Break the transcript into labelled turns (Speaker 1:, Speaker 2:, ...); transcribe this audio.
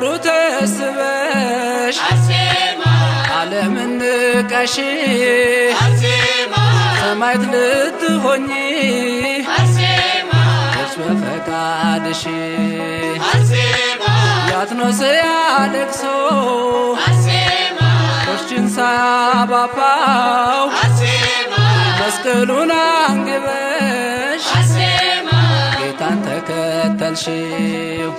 Speaker 1: በክብሩ ተስበሽ ዓለምን ንቀሽ ሰማዕት ልትሆኚ በፈቃድሽ ያትኖስያ ለቅሶ ቆሽችን ሳባባው መስቀሉን አንግበሽ ጌታን ተከተልሽው